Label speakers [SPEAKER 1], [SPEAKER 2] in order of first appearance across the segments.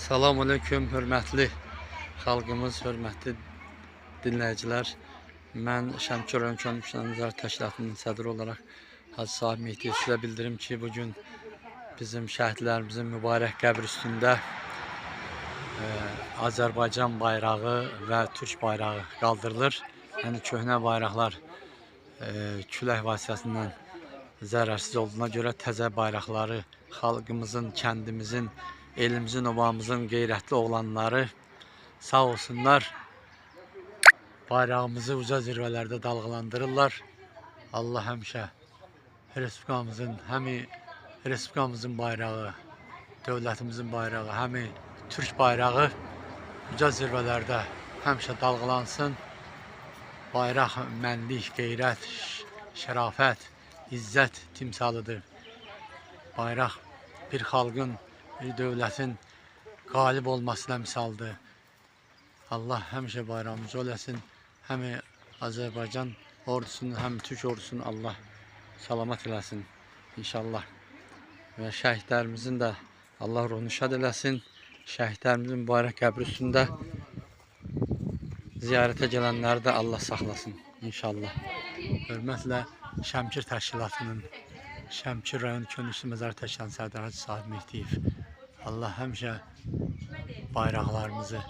[SPEAKER 1] Salam aleyküm, hörmətli xalqımız, hörmətli dinləyicilər. Mən Şəmkir rayon Könüllü İşlər Təşkilatının sədri olaraq Hacı Sahib Mehdiyev sizə bildirim ki, bugün bizim şəhidlərimizin mübarək qəbr üstündə Azərbaycan bayrağı və Türk bayrağı qaldırılır. Yəni köhnə bayraqlar külək vasitəsindən zərərsiz olduğuna görə təzə bayraqları xalqımızın, kəndimizin, elimizin, obamızın qeyrətli oğlanları sağ olsunlar, bayrağımızı uca zirvələrdə dalğalandırırlar. Allah həmişə Respublikamızın bayrağı, dövlətimizin bayrağı, həmi Türk bayrağı uca zirvələrdə həmişə dalğalansın. Bayraq mənlik, qeyrət, şərafət, izzət timsalıdır. Bayraq bir xalqın, bir dövlətin qalib olmasına misaldır. Allah həmişə bayrağımızı eləsin. Həm Azərbaycan ordusunu, həm Türk ordusunu Allah salamat eləsin inşallah. Və şəhidlərimizin də Allah ruhunu şad eləsin. Şəhidlərimizin mübarək qəbri üstündə ziyarətə gələnləri də Allah saxlasın inşallah. Hörmətlə Şəmkir Təşkilatının, Şəmkir rayon Könüllü Məzar Təşkilatının sədri Hacı Sahib Mehdiyev. Allah həmişə bayraqlarımızı,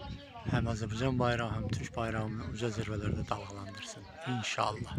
[SPEAKER 1] həm Azərbaycan bayrağı, həm Türk bayrağını uca zirvələrdə dalğalandırsın inşallah.